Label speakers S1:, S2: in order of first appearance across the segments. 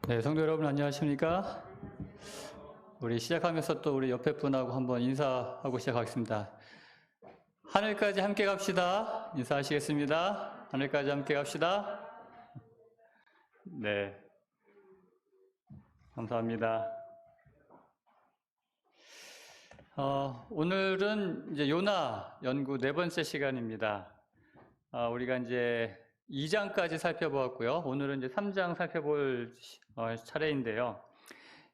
S1: 네, 성도 여러분 안녕하십니까? 우리 시작하면서 또 우리 옆에 분하고 한번 인사하고 시작하겠습니다. 하늘까지 함께 갑시다. 인사하시겠습니다. 하늘까지 함께 갑시다. 네, 감사합니다. 오늘은 이제 요나 연구 네 번째 시간입니다. 우리가 이제 2장까지 살펴보았고요. 오늘은 이제 3장 살펴볼 차례인데요.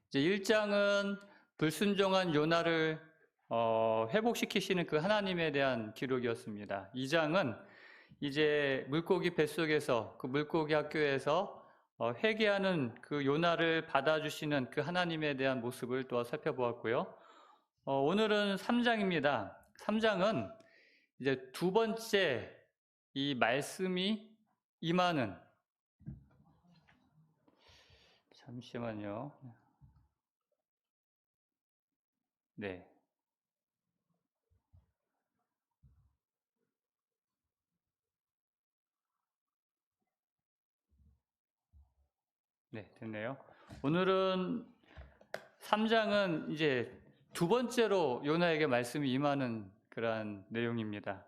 S1: 이제 1장은 불순종한 요나를 회복시키시는 그 하나님에 대한 기록이었습니다. 2장은 이제 물고기 뱃속에서 그 물고기 학교에서 회개하는 그 요나를 받아주시는 그 하나님에 대한 모습을 또 살펴보았고요. 오늘은 3장입니다. 3장은 이제 두 번째 이 말씀이 임하는, 잠시만요. 네. 네, 됐네요. 오늘은 3장은 이제 두 번째로 요나에게 말씀이 임하는 그러한 내용입니다.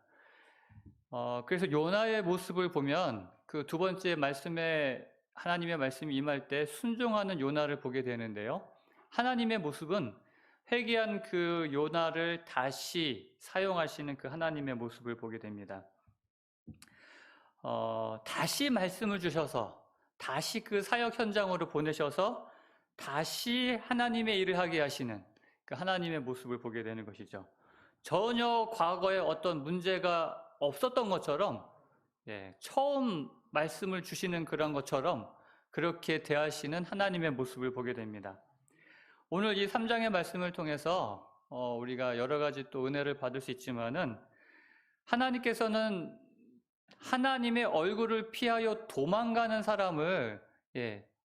S1: 그래서 요나의 모습을 보면 그 두 번째 말씀에 하나님의 말씀이 임할 때 순종하는 요나를 보게 되는데요. 하나님의 모습은 회개한 그 요나를 다시 사용하시는 그 하나님의 모습을 보게 됩니다. 다시 말씀을 주셔서 다시 그 사역 현장으로 보내셔서 다시 하나님의 일을 하게 하시는 그 하나님의 모습을 보게 되는 것이죠. 전혀 과거에 어떤 문제가 없었던 것처럼, 처음 말씀을 주시는 그런 것처럼 그렇게 대하시는 하나님의 모습을 보게 됩니다. 오늘 이 3장의 말씀을 통해서 우리가 여러 가지 또 은혜를 받을 수 있지만은, 하나님께서는 하나님의 얼굴을 피하여 도망가는 사람을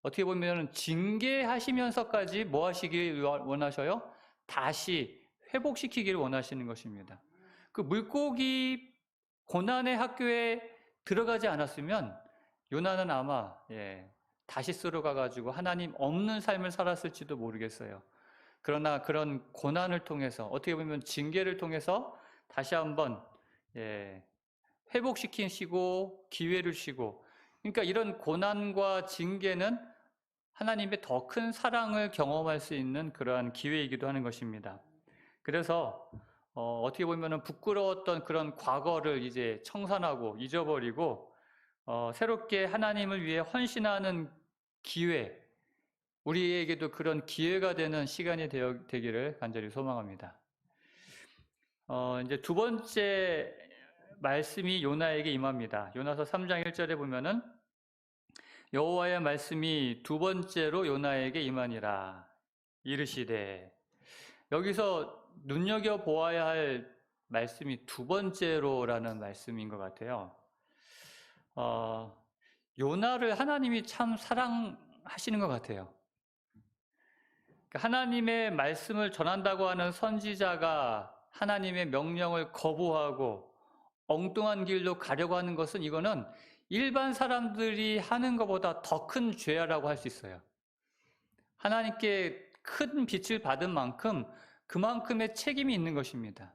S1: 어떻게 보면 징계하시면서까지 뭐 하시길 원하셔요? 다시 회복시키기를 원하시는 것입니다. 그 물고기 고난의 학교에 들어가지 않았으면 요나는 아마 다시 쓰러 가가지고 하나님 없는 삶을 살았을지도 모르겠어요. 그러나 그런 고난을 통해서, 어떻게 보면 징계를 통해서 다시 한번 회복시키시고 기회를 주시고, 그러니까 이런 고난과 징계는 하나님의 더 큰 사랑을 경험할 수 있는 그러한 기회이기도 하는 것입니다. 그래서 어떻게 보면 부끄러웠던 그런 과거를 이제 청산하고 잊어버리고 새롭게 하나님을 위해 헌신하는 기회, 우리에게도 그런 기회가 되는 시간이 되기를 간절히 소망합니다. 이제 두 번째 말씀이 요나에게 임합니다. 요나서 3장 1절에 보면은 여호와의 말씀이 두 번째로 요나에게 임하니라 이르시되, 여기서 눈여겨보아야 할 말씀이 두 번째로라는 말씀인 것 같아요. 요나를 하나님이 참 사랑하시는 것 같아요. 하나님의 말씀을 전한다고 하는 선지자가 하나님의 명령을 거부하고 엉뚱한 길로 가려고 하는 것은, 이거는 일반 사람들이 하는 것보다 더 큰 죄라고 할 수 있어요. 하나님께 큰 빛을 받은 만큼 그만큼의 책임이 있는 것입니다.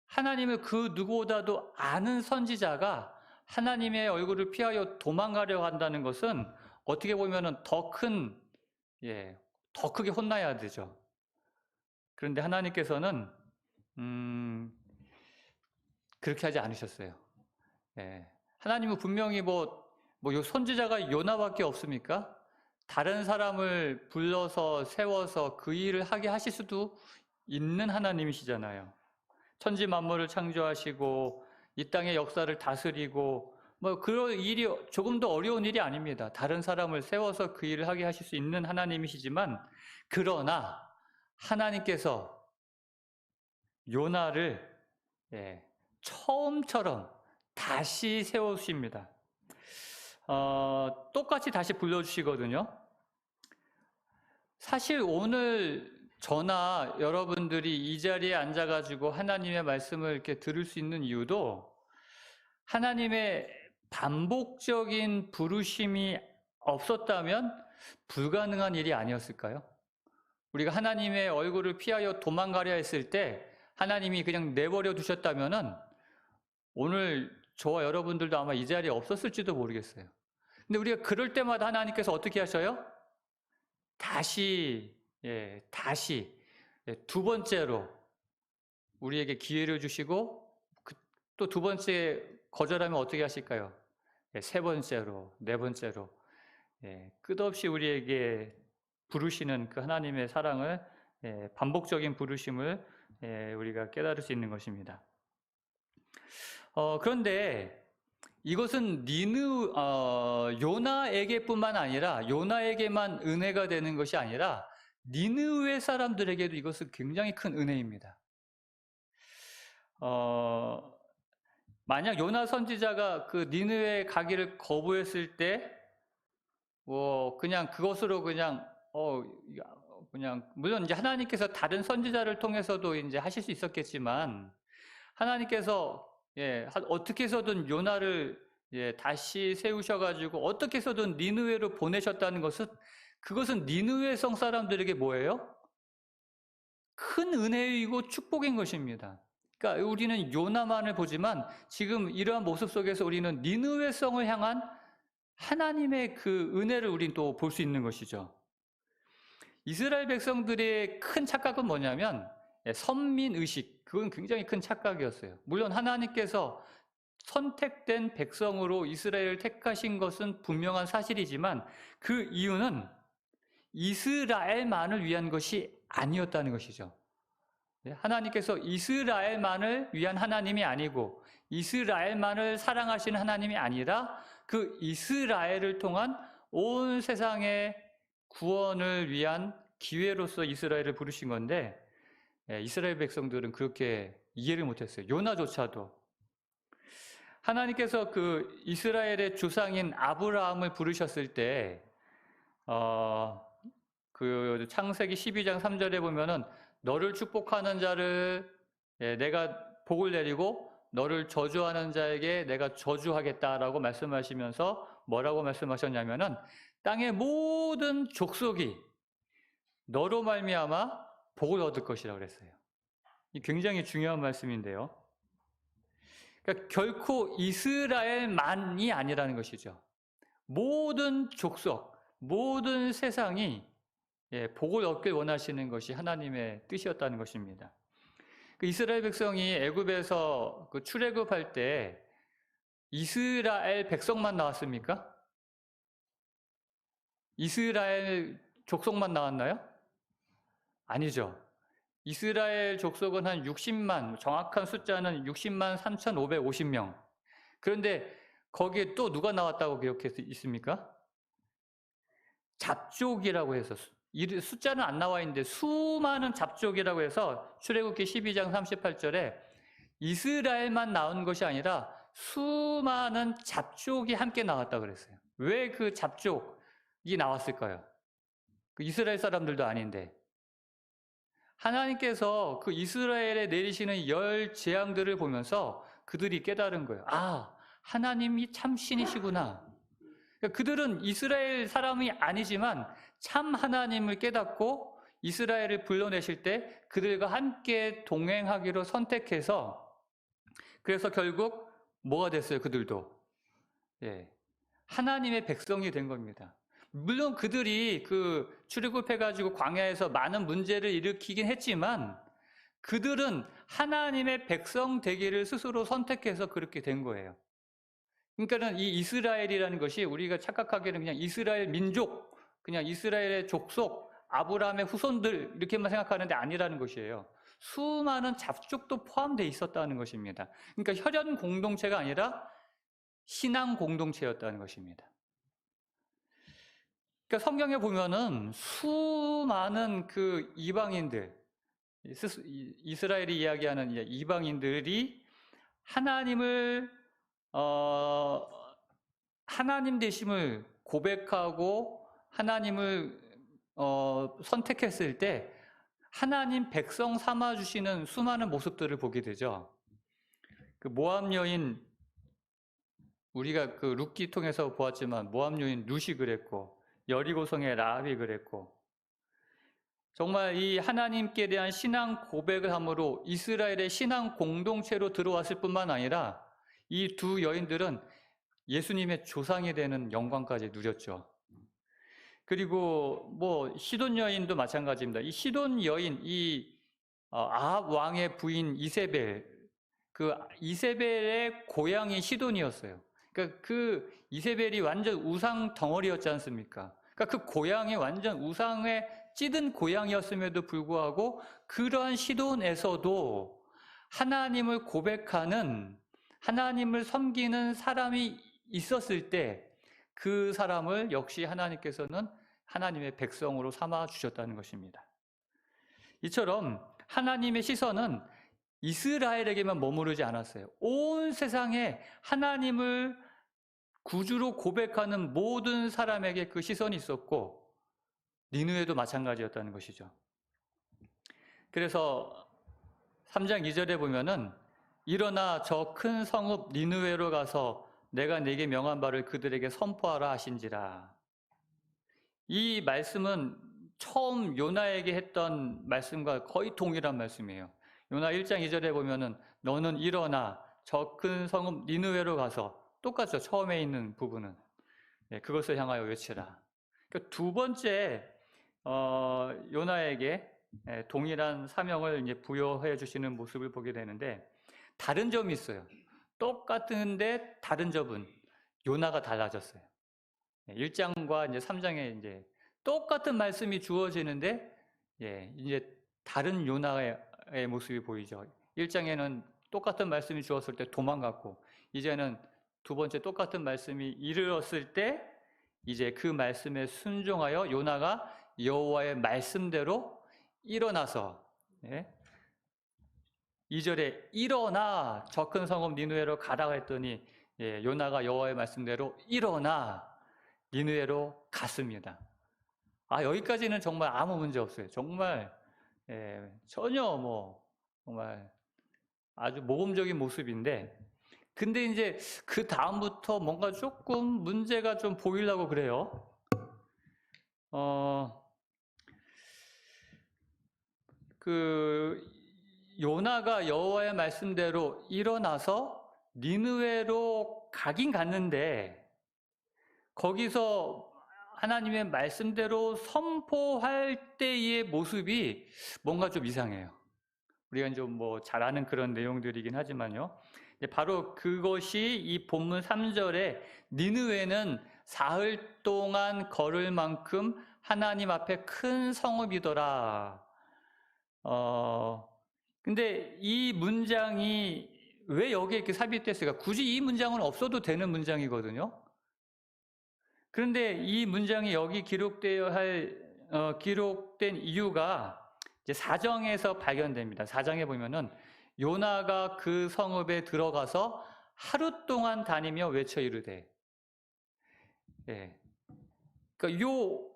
S1: 하나님을 그 누구보다도 아는 선지자가 하나님의 얼굴을 피하여 도망가려고 한다는 것은 어떻게 보면 더 크게 혼나야 되죠. 그런데 하나님께서는 그렇게 하지 않으셨어요. 하나님은 분명히 요 선지자가 요나밖에 없습니까? 다른 사람을 불러서 세워서 그 일을 하게 하실 수도 있는 하나님이시잖아요. 천지 만물을 창조하시고 이 땅의 역사를 다스리고 그런 일이 조금도 어려운 일이 아닙니다. 다른 사람을 세워서 그 일을 하게 하실 수 있는 하나님이시지만, 그러나 하나님께서 요나를 처음처럼 다시 세우십니다. 똑같이 다시 불러주시거든요. 사실 오늘 저나 여러분들이 이 자리에 앉아가지고 하나님의 말씀을 이렇게 들을 수 있는 이유도 하나님의 반복적인 부르심이 없었다면 불가능한 일이 아니었을까요? 우리가 하나님의 얼굴을 피하여 도망가려 했을 때 하나님이 그냥 내버려 두셨다면은 오늘 저와 여러분들도 아마 이 자리에 없었을지도 모르겠어요. 근데 우리가 그럴 때마다 하나님께서 어떻게 하셔요? 다시 두 번째로 우리에게 기회를 주시고 또 두 번째 거절하면 어떻게 하실까요? 세 번째로, 네 번째로 끝없이 우리에게 부르시는 그 하나님의 사랑을 반복적인 부르심을 우리가 깨달을 수 있는 것입니다. 그런데 이것은 요나에게뿐만 아니라 요나에게만 은혜가 되는 것이 아니라 니느웨 사람들에게도 이것은 굉장히 큰 은혜입니다. 만약 요나 선지자가 그 니느웨 가기를 거부했을 때, 그냥 그것으로 그냥 물론 이제 하나님께서 다른 선지자를 통해서도 이제 하실 수 있었겠지만 하나님께서 어떻게 해서든 요나를 다시 세우셔가지고 어떻게 해서든 니느웨로 보내셨다는 것은 그것은 니느웨 성 사람들에게 뭐예요? 큰 은혜이고 축복인 것입니다. 그러니까 우리는 요나만을 보지만 지금 이러한 모습 속에서 우리는 니느웨 성을 향한 하나님의 그 은혜를 우리는 또 볼 수 있는 것이죠. 이스라엘 백성들의 큰 착각은 뭐냐면 선민의식, 그건 굉장히 큰 착각이었어요. 물론 하나님께서 선택된 백성으로 이스라엘을 택하신 것은 분명한 사실이지만 그 이유는 이스라엘만을 위한 것이 아니었다는 것이죠. 하나님께서 이스라엘만을 위한 하나님이 아니고 이스라엘만을 사랑하시는 하나님이 아니라 그 이스라엘을 통한 온 세상의 구원을 위한 기회로서 이스라엘을 부르신 건데 이스라엘 백성들은 그렇게 이해를 못했어요. 요나조차도. 하나님께서 그 이스라엘의 주상인 아브라함을 부르셨을 때 그 창세기 12장 3절에 보면은 너를 축복하는 자를 내가 복을 내리고 너를 저주하는 자에게 내가 저주하겠다라고 말씀하시면서 뭐라고 말씀하셨냐면은 땅의 모든 족속이 너로 말미암아 복을 얻을 것이라고 그랬어요. 이 굉장히 중요한 말씀인데요. 그러니까 결코 이스라엘만이 아니라는 것이죠. 모든 족속, 모든 세상이 복을 얻길 원하시는 것이 하나님의 뜻이었다는 것입니다. 그 이스라엘 백성이 애굽에서 그 출애굽할 때 이스라엘 백성만 나왔습니까? 이스라엘 족속만 나왔나요? 아니죠. 이스라엘 족속은 한 60만, 정확한 숫자는 60만 3,550명. 그런데 거기에 또 누가 나왔다고 기록해 있습니까? 잡족이라고 해서 숫자는 안 나와 있는데 수많은 잡족이라고 해서 출애굽기 12장 38절에 이스라엘만 나온 것이 아니라 수많은 잡족이 함께 나왔다고 그랬어요. 왜 그 잡족이 나왔을까요? 그 이스라엘 사람들도 아닌데. 하나님께서 그 이스라엘에 내리시는 열 재앙들을 보면서 그들이 깨달은 거예요. 아, 하나님이 참 신이시구나. 그들은 이스라엘 사람이 아니지만 참 하나님을 깨닫고 이스라엘을 불러내실 때 그들과 함께 동행하기로 선택해서 그래서 결국 뭐가 됐어요? 그들도 하나님의 백성이 된 겁니다. 물론 그들이 그 출애굽해가지고 광야에서 많은 문제를 일으키긴 했지만 그들은 하나님의 백성 되기를 스스로 선택해서 그렇게 된 거예요. 그러니까는 이 이스라엘이라는 것이 우리가 착각하기에는 그냥 이스라엘 민족, 그냥 이스라엘의 족속, 아브라함의 후손들 이렇게만 생각하는데 아니라는 것이에요. 수많은 잡족도 포함되어 있었다는 것입니다. 그러니까 혈연 공동체가 아니라 신앙 공동체였다는 것입니다. 그러니까 성경에 보면은 수많은 그 이방인들, 이스라엘이 이야기하는 이방인들이 하나님을 하나님 되심을 고백하고 하나님을 선택했을 때 하나님 백성 삼아 주시는 수많은 모습들을 보게 되죠. 그 모압 여인 우리가 그 룻기 통해서 보았지만 모압 여인 룻이 그랬고 여리고성의 라합이 그랬고 정말 이 하나님께 대한 신앙 고백을 함으로 이스라엘의 신앙 공동체로 들어왔을 뿐만 아니라 이 두 여인들은 예수님의 조상이 되는 영광까지 누렸죠. 그리고 뭐 시돈 여인도 마찬가지입니다. 이 시돈 여인, 아합 왕의 부인 이세벨, 그 이세벨의 고향이 시돈이었어요. 그러니까 그 이세벨이 완전 우상 덩어리였지 않습니까? 그러니까 그 고향이 완전 우상에 찌든 고향이었음에도 불구하고 그러한 시돈에서도 하나님을 고백하는, 하나님을 섬기는 사람이 있었을 때 그 사람을 역시 하나님께서는 하나님의 백성으로 삼아 주셨다는 것입니다. 이처럼 하나님의 시선은 이스라엘에게만 머무르지 않았어요. 온 세상에 하나님을 구주로 고백하는 모든 사람에게 그 시선이 있었고 니느웨도 마찬가지였다는 것이죠. 그래서 3장 2절에 보면은 일어나 저 큰 성읍 니느웨로 가서 내가 네게 명한 바를 그들에게 선포하라 하신지라. 이 말씀은 처음 요나에게 했던 말씀과 거의 동일한 말씀이에요. 요나 1장 2절에 보면은 너는 일어나 저 큰 성읍 니느웨로 가서, 똑같죠. 처음에 있는 부분은 그것을 향하여 외치라. 그러니까 두 번째 요나에게 동일한 사명을 이제 부여해 주시는 모습을 보게 되는데 다른 점이 있어요. 똑같은데 다른 점은 요나가 달라졌어요. 1장과 이제 3장에 이제 똑같은 말씀이 주어지는데 이제 다른 요나의 모습이 보이죠. 1장에는 똑같은 말씀이 주었을 때 도망갔고 이제는 두 번째 똑같은 말씀이 이르렀을 때 이제 그 말씀에 순종하여 요나가 여호와의 말씀대로 일어나서 2절에 일어나 저 큰 성읍 니느웨로 가라 했더니 요나가 여호와의 말씀대로 일어나 니느웨로 갔습니다. 여기까지는 정말 아무 문제 없어요. 정말 전혀 정말 아주 모범적인 모습인데 근데 이제 그 다음부터 뭔가 조금 문제가 좀 보이려고 그래요. 요나가 여호와의 말씀대로 일어나서 니느웨로 가긴 갔는데 거기서 하나님의 말씀대로 선포할 때의 모습이 뭔가 좀 이상해요. 우리가 좀 잘 아는 그런 내용들이긴 하지만요. 바로 그것이 이 본문 3절에 니느웨는 사흘 동안 걸을 만큼 하나님 앞에 큰 성읍이더라. 근데 이 문장이 왜 여기에 이렇게 삽입됐을까? 굳이 이 문장은 없어도 되는 문장이거든요. 그런데 이 문장이 여기 기록된 이유가 이제 4장에서 발견됩니다. 4장에 보면은 요나가 그 성읍에 들어가서 하루 동안 다니며 외쳐 이르되. 그러니까 요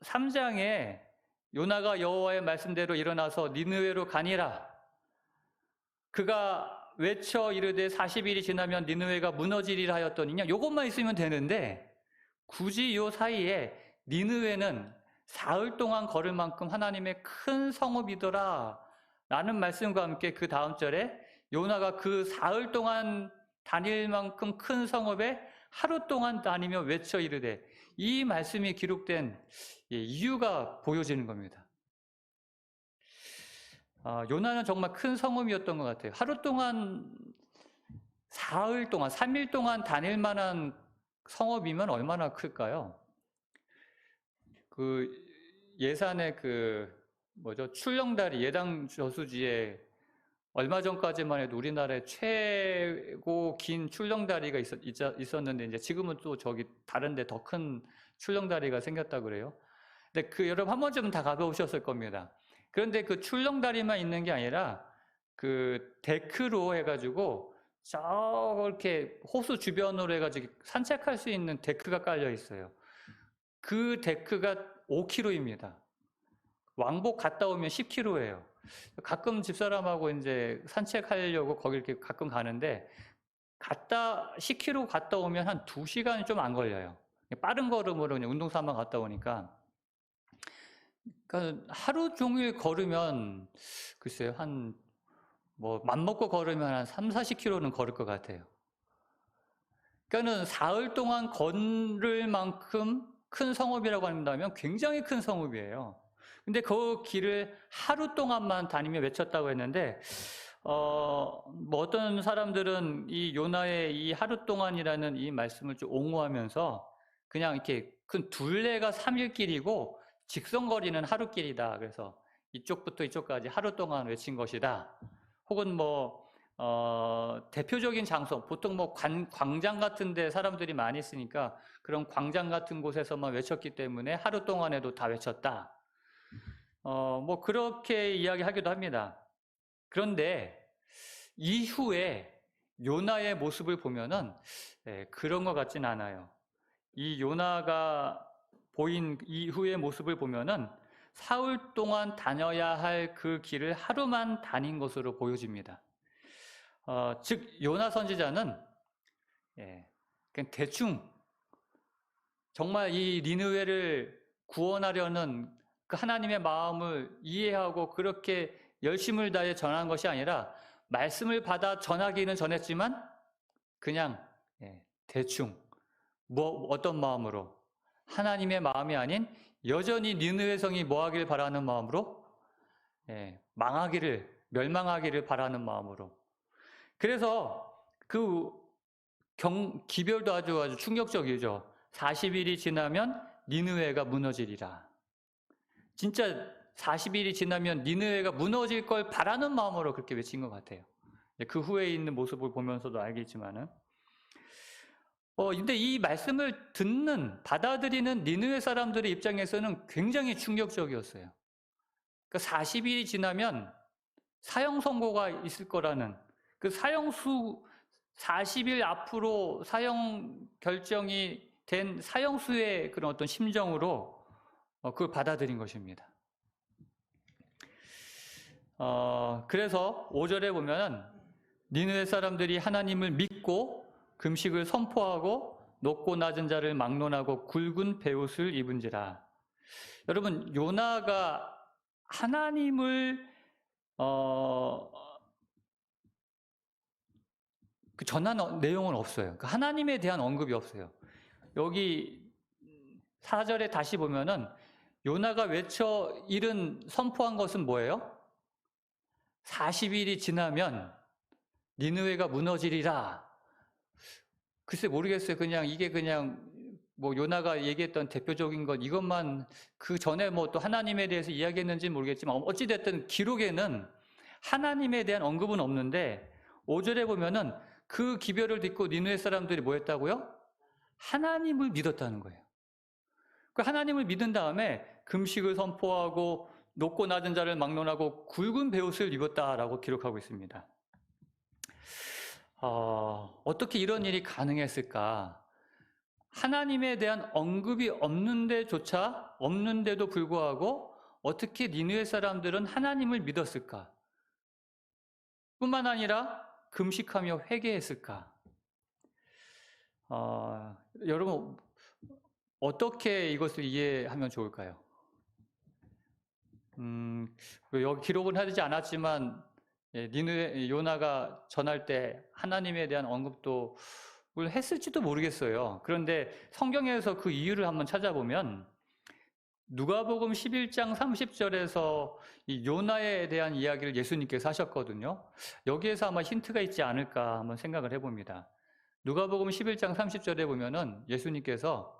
S1: 3장에 요나가 여호와의 말씀대로 일어나서 니느웨로 가니라. 그가 외쳐 이르되 40일이 지나면 니느웨가 무너지리라 하였더니냐. 요것만 있으면 되는데 굳이 요 사이에 니느웨는 사흘 동안 걸을 만큼 하나님의 큰 성읍이더라 라는 말씀과 함께 그 다음 절에 요나가 그 사흘 동안 다닐 만큼 큰 성읍에 하루 동안 다니며 외쳐 이르되, 이 말씀이 기록된 이유가 보여지는 겁니다. 요나는 정말 큰 성읍이었던 것 같아요. 하루 동안, 사흘 동안, 3일 동안 다닐 만한 성읍이면 얼마나 클까요? 그 예산의 출렁다리, 예당 저수지에 얼마 전까지만 해도 우리나라의 최고 긴 출렁다리가 있었는데 이제 지금은 또 저기 다른데 더 큰 출렁다리가 생겼다 그래요. 근데 여러분 한 번쯤은 다 가보셨을 겁니다. 그런데 그 출렁다리만 있는 게 아니라 그 데크로 해가지고 저렇게 호수 주변으로 해가지고 산책할 수 있는 데크가 깔려 있어요. 그 데크가 5km입니다. 왕복 갔다 오면 10km예요. 가끔 집사람하고 이제 산책하려고 거기 이렇게 가끔 가는데 갔다 10km 갔다 오면 한 2시간이 좀 안 걸려요. 빠른 걸음으로 그냥 운동삼아 갔다 오니까. 그러니까 하루 종일 걸으면 글쎄요, 맘 먹고 걸으면 한 3, 40km는 걸을 것 같아요. 그러니까는 사흘 동안 걸을 만큼 큰 성읍이라고 한다면 굉장히 큰 성읍이에요. 근데 그 길을 하루 동안만 다니며 외쳤다고 했는데, 어떤 사람들은 이 요나의 이 하루 동안이라는 이 말씀을 좀 옹호하면서 그냥 이렇게 큰 둘레가 3일 길이고 직선거리는 하루 길이다. 그래서 이쪽부터 이쪽까지 하루 동안 외친 것이다. 혹은 대표적인 장소, 보통 광장 같은 데 사람들이 많이 있으니까 그런 광장 같은 곳에서만 외쳤기 때문에 하루 동안에도 다 외쳤다. 그렇게 이야기하기도 합니다. 그런데 이후에 요나의 모습을 보면은 그런 것 같진 않아요. 이 요나가 보인 이후의 모습을 보면은 사흘 동안 다녀야 할 그 길을 하루만 다닌 것으로 보여집니다. 즉 요나 선지자는 그냥 대충 정말 이 니느웨를 구원하려는 그 하나님의 마음을 이해하고 그렇게 열심을 다해 전한 것이 아니라 말씀을 받아 전하기는 전했지만 그냥 대충 어떤 마음으로 하나님의 마음이 아닌 여전히 니느웨 성이 뭐하길 바라는 마음으로 멸망하기를 바라는 마음으로. 그래서 그 기별도 아주 충격적이죠. 40일이 지나면 니느웨가 무너지리라. 진짜 40일이 지나면 니느웨가 무너질 걸 바라는 마음으로 그렇게 외친 것 같아요. 그 후에 있는 모습을 보면서도 알겠지만은. 근데 이 말씀을 받아들이는 니느웨 사람들의 입장에서는 굉장히 충격적이었어요. 그러니까 40일이 지나면 사형 선고가 있을 거라는 그 사형수 40일 앞으로 사형 결정이 된 사형수의 그런 어떤 심정으로 그걸 받아들인 것입니다. 그래서 5절에 보면은 니느웨 사람들이 하나님을 믿고 금식을 선포하고 높고 낮은 자를 막론하고 굵은 베옷을 입은지라. 여러분, 요나가 하나님을 그 전한 내용은 없어요. 그 하나님에 대한 언급이 없어요. 여기 4절에 다시 보면은 요나가 선포한 것은 뭐예요? 40일이 지나면 니느웨가 무너지리라. 글쎄 모르겠어요. 이게 요나가 얘기했던 대표적인 것 이것만 그 전에 또 하나님에 대해서 이야기했는지 모르겠지만 어찌됐든 기록에는 하나님에 대한 언급은 없는데 5절에 보면은 그 기별을 듣고 니느웨 사람들이 뭐 했다고요? 하나님을 믿었다는 거예요. 그 하나님을 믿은 다음에 금식을 선포하고 높고 낮은 자를 막론하고 굵은 베옷을 입었다라고 기록하고 있습니다. 어떻게 이런 일이 가능했을까? 하나님에 대한 언급이 없는데도 불구하고 어떻게 니느웨 사람들은 하나님을 믿었을까? 뿐만 아니라 금식하며 회개했을까? 여러분 어떻게 이것을 이해하면 좋을까요? 여기 기록은 하지 않았지만 요나가 전할 때 하나님에 대한 언급도 했을지도 모르겠어요. 그런데 성경에서 그 이유를 한번 찾아보면 누가복음 11장 30절에서 이 요나에 대한 이야기를 예수님께서 하셨거든요. 여기에서 아마 힌트가 있지 않을까 한번 생각을 해봅니다. 누가복음 11장 30절에 보면은 예수님께서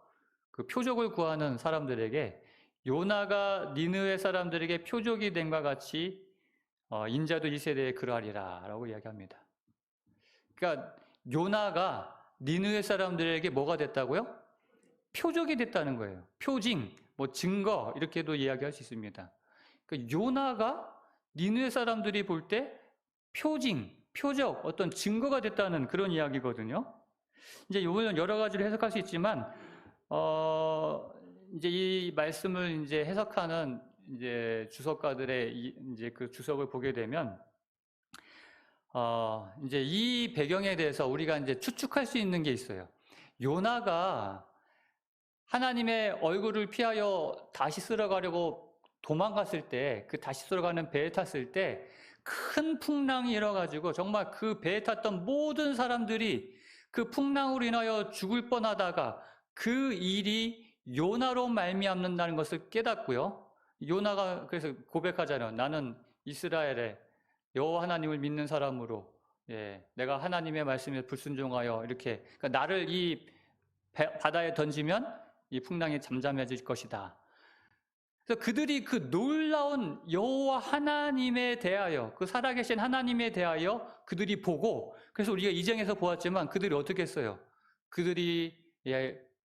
S1: 그 표적을 구하는 사람들에게 요나가 니느웨 사람들에게 표적이 된과 같이 인자도 이 세대에 그러하리라 라고 이야기합니다. 그러니까 요나가 니느웨 사람들에게 뭐가 됐다고요? 표적이 됐다는 거예요. 표징, 증거 이렇게도 이야기할 수 있습니다. 그러니까 요나가 니느웨 사람들이 볼 때 표징, 표적, 어떤 증거가 됐다는 그런 이야기거든요. 이제 이거는 여러 가지로 해석할 수 있지만 이제 이 말씀을 이제 해석하는 이제 주석가들의 이제 그 주석을 보게 되면 이제 이 배경에 대해서 우리가 이제 추측할 수 있는 게 있어요. 요나가 하나님의 얼굴을 피하여 다시 쓸어가려고 도망갔을 때, 그 다시 쓸어가는 배에 탔을 때 큰 풍랑이 일어가지고 정말 그 배에 탔던 모든 사람들이 그 풍랑으로 인하여 죽을 뻔하다가 그 일이 요나로 말미암는다는 것을 깨닫고요. 요나가 그래서 고백하잖아요. 나는 이스라엘의 여호와 하나님을 믿는 사람으로, 내가 하나님의 말씀에 불순종하여 이렇게, 그러니까 나를 이 바다에 던지면 이 풍랑이 잠잠해질 것이다. 그래서 그들이 그 놀라운 여호와 하나님에 대하여, 그 살아계신 하나님에 대하여 그들이 보고, 그래서 우리가 이정에서 보았지만 그들이 어떻게 했어요? 그들이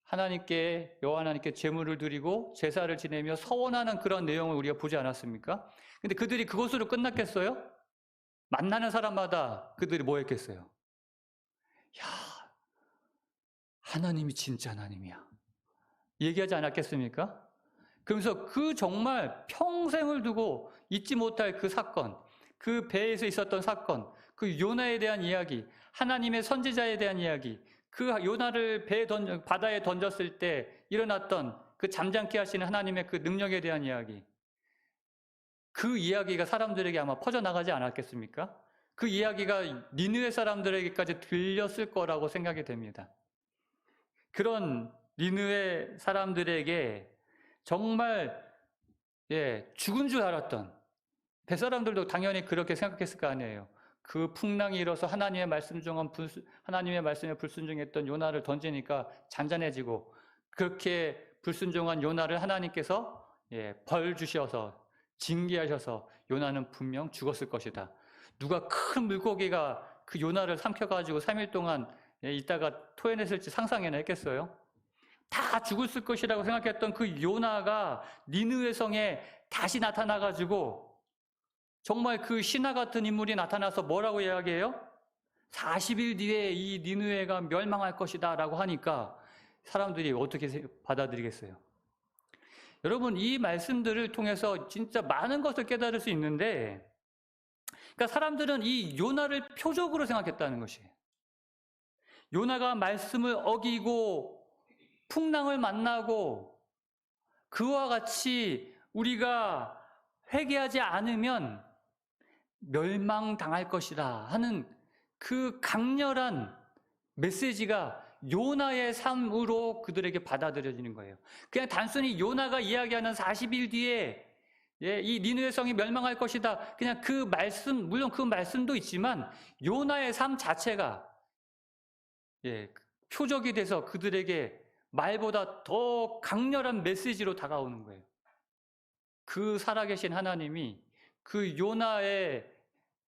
S1: 하나님께, 여호와 하나님께 제물을 드리고 제사를 지내며 서원하는 그런 내용을 우리가 보지 않았습니까? 근데 그들이 그것으로 끝났겠어요? 만나는 사람마다 그들이 뭐 했겠어요? 야, 하나님이 진짜 하나님이야. 얘기하지 않았겠습니까? 그러면서 그 정말 평생을 두고 잊지 못할 그 사건, 그 배에서 있었던 사건, 그 요나에 대한 이야기, 하나님의 선지자에 대한 이야기, 그 요나를 바다에 던졌을 때 일어났던 그 잠잠케 하시는 하나님의 그 능력에 대한 이야기, 그 이야기가 사람들에게 아마 퍼져나가지 않았겠습니까? 그 이야기가 니느웨 사람들에게까지 들렸을 거라고 생각이 됩니다. 그런 니느웨 사람들에게 정말 죽은 줄 알았던, 뱃사람들도 당연히 그렇게 생각했을 거 아니에요. 그 풍랑이 일어서 하나님의 말씀에 불순종했던 요나를 던지니까 잔잔해지고, 그렇게 불순종한 요나를 하나님께서 벌 주셔서 징계하셔서 요나는 분명 죽었을 것이다. 누가 큰 물고기가 그 요나를 삼켜가지고 3일 동안 있다가 토해냈을지 상상이나 했겠어요? 다 죽었을 것이라고 생각했던 그 요나가 니느웨 성에 다시 나타나가지고 정말 그 신화 같은 인물이 나타나서 뭐라고 이야기해요? 40일 뒤에 이 니느웨가 멸망할 것이다 라고 하니까 사람들이 어떻게 받아들이겠어요? 여러분, 이 말씀들을 통해서 진짜 많은 것을 깨달을 수 있는데, 그러니까 사람들은 이 요나를 표적으로 생각했다는 것이에요. 요나가 말씀을 어기고 풍랑을 만나고 그와 같이 우리가 회개하지 않으면 멸망당할 것이다 하는 그 강렬한 메시지가 요나의 삶으로 그들에게 받아들여지는 거예요. 그냥 단순히 요나가 이야기하는 40일 뒤에 이 니느웨 성이 멸망할 것이다. 그냥 그 말씀, 물론 그 말씀도 있지만 요나의 삶 자체가 표적이 돼서 그들에게 말보다 더 강렬한 메시지로 다가오는 거예요. 그 살아계신 하나님이, 그 요나의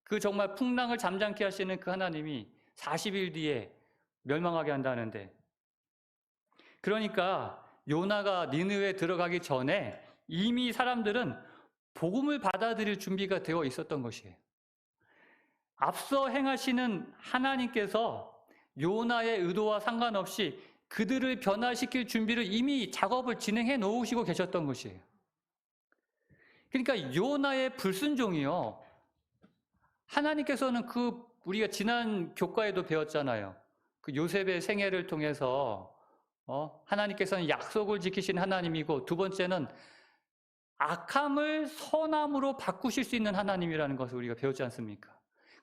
S1: 그 정말 풍랑을 잠잠케 하시는 그 하나님이 40일 뒤에 멸망하게 한다는데, 그러니까 요나가 니느웨에 들어가기 전에 이미 사람들은 복음을 받아들일 준비가 되어 있었던 것이에요. 앞서 행하시는 하나님께서 요나의 의도와 상관없이 그들을 변화시킬 준비를 이미 작업을 진행해 놓으시고 계셨던 것이에요. 그러니까 요나의 불순종이요, 하나님께서는 우리가 지난 교과에도 배웠잖아요. 그 요셉의 생애를 통해서 하나님께서는 약속을 지키신 하나님이고, 두 번째는 악함을 선함으로 바꾸실 수 있는 하나님이라는 것을 우리가 배웠지 않습니까?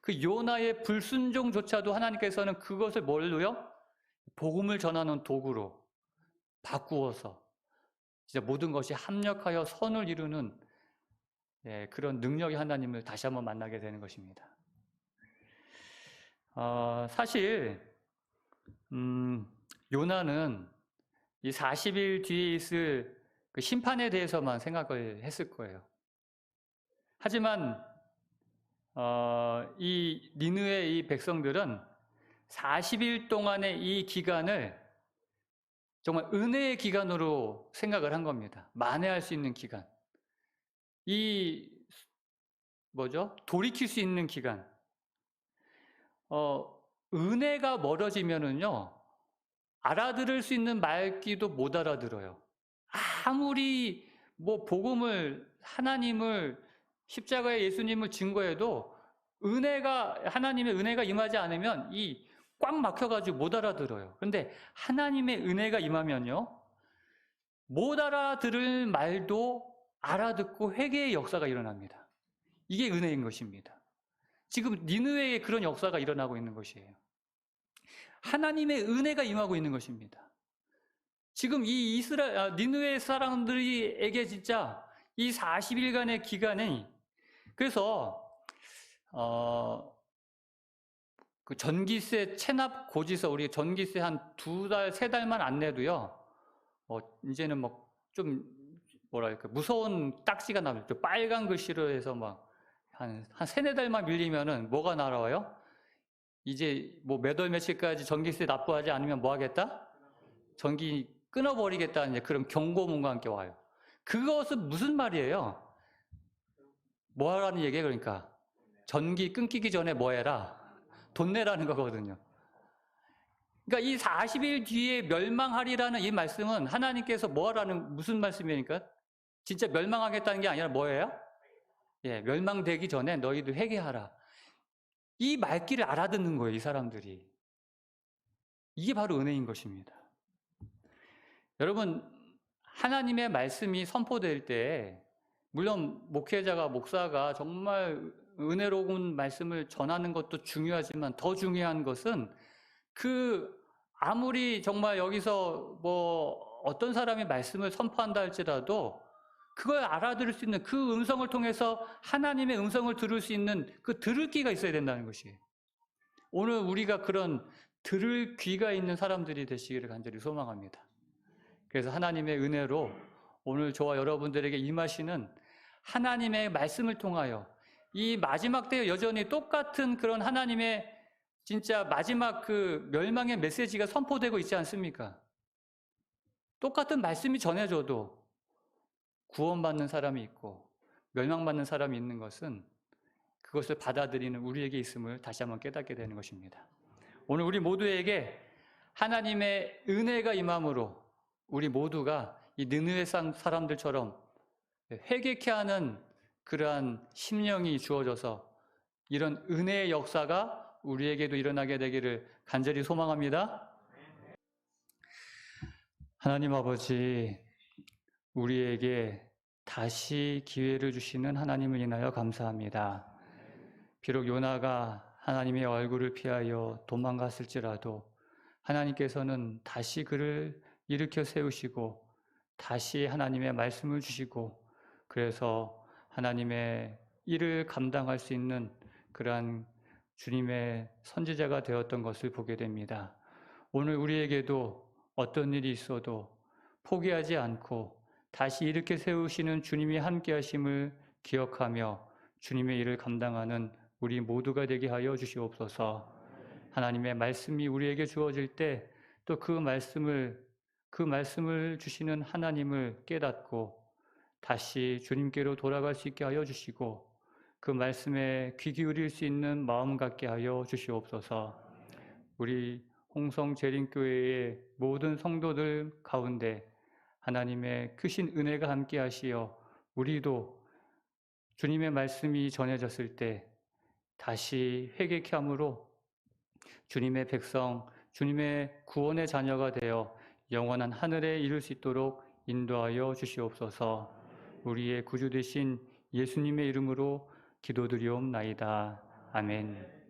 S1: 그 요나의 불순종조차도 하나님께서는 그것을 뭘로요? 복음을 전하는 도구로 바꾸어서 진짜 모든 것이 합력하여 선을 이루는 그런 능력의 하나님을 다시 한번 만나게 되는 것입니다. 사실 요나는 이 40일 뒤에 있을 그 심판에 대해서만 생각을 했을 거예요. 하지만 이 니느웨 이 백성들은 40일 동안의 이 기간을 정말 은혜의 기간으로 생각을 한 겁니다. 만회할 수 있는 기간. 돌이킬 수 있는 기간. 은혜가 멀어지면은요, 알아들을 수 있는 말귀도 못 알아들어요. 아무리 복음을, 하나님을, 십자가의 예수님을 증거해도 하나님의 은혜가 임하지 않으면 이 꽉 막혀가지고 못 알아들어요. 그런데 하나님의 은혜가 임하면요, 못 알아들을 말도 알아듣고 회개의 역사가 일어납니다. 이게 은혜인 것입니다. 지금 니느웨에 그런 역사가 일어나고 있는 것이에요. 하나님의 은혜가 임하고 있는 것입니다. 지금 이 니느웨 사람들에게 진짜 이 40일간의 기간이, 그래서 그 전기세 체납 고지서, 우리 전기세 한 2달, 3달만 안 내도요, 이제는 뭐 좀 뭐랄까 무서운 딱지가 나죠. 빨간 글씨로 해서 막 한 3-4달만 밀리면은 뭐가 날아와요? 이제 뭐 몇 월 며칠까지 전기세 납부하지 않으면 뭐 하겠다? 전기 끊어버리겠다는 이제 그런 경고문과 함께 와요. 그것은 무슨 말이에요? 뭐 하라는 얘기예요? 그러니까 전기 끊기기 전에 뭐 해라? 돈 내라는 거거든요. 그러니까 이 40일 뒤에 멸망하리라는 이 말씀은 하나님께서 뭐 하라는, 무슨 말씀이니까? 진짜 멸망하겠다는 게 아니라 뭐예요? 예, 멸망되기 전에 너희도 회개하라. 이 말귀를 알아듣는 거예요, 이 사람들이. 이게 바로 은혜인 것입니다. 여러분, 하나님의 말씀이 선포될 때, 물론 목사가 정말 은혜로운 말씀을 전하는 것도 중요하지만 더 중요한 것은 아무리 정말 여기서 뭐 어떤 사람이 말씀을 선포한다 할지라도 그걸 알아들을 수 있는 그 음성을 통해서 하나님의 음성을 들을 수 있는 그 들을 귀가 있어야 된다는 것이에요. 오늘 우리가 그런 들을 귀가 있는 사람들이 되시기를 간절히 소망합니다. 그래서 하나님의 은혜로 오늘 저와 여러분들에게 임하시는 하나님의 말씀을 통하여 이 마지막 때에 여전히 똑같은 그런 하나님의 진짜 마지막 그 멸망의 메시지가 선포되고 있지 않습니까? 똑같은 말씀이 전해져도 구원받는 사람이 있고 멸망받는 사람이 있는 것은 그것을 받아들이는 우리에게 있음을 다시 한번 깨닫게 되는 것입니다. 오늘 우리 모두에게 하나님의 은혜가 임함으로 우리 모두가 이 느느웨 사람들처럼 회개케 하는 그러한 심령이 주어져서 이런 은혜의 역사가 우리에게도 일어나게 되기를 간절히 소망합니다. 하나님 아버지, 우리에게 다시 기회를 주시는 하나님을 인하여 감사합니다. 비록 요나가 하나님의 얼굴을 피하여 도망갔을지라도 하나님께서는 다시 그를 일으켜 세우시고 다시 하나님의 말씀을 주시고, 그래서 하나님의 일을 감당할 수 있는 그러한 주님의 선지자가 되었던 것을 보게 됩니다. 오늘 우리에게도 어떤 일이 있어도 포기하지 않고 다시 일으켜 세우시는 주님이 함께 하심을 기억하며 주님의 일을 감당하는 우리 모두가 되게 하여 주시옵소서. 하나님의 말씀이 우리에게 주어질 때 또 그 말씀을 주시는 하나님을 깨닫고 다시 주님께로 돌아갈 수 있게 하여 주시고 그 말씀에 귀 기울일 수 있는 마음 갖게 하여 주시옵소서. 우리 홍성 재림교회의 모든 성도들 가운데 하나님의 크신 은혜가 함께 하시어 우리도 주님의 말씀이 전해졌을 때 다시 회개케 함으로 주님의 백성, 주님의 구원의 자녀가 되어 영원한 하늘에 이룰 수 있도록 인도하여 주시옵소서. 우리의 구주 되신 예수님의 이름으로 기도드리옵나이다. 아멘.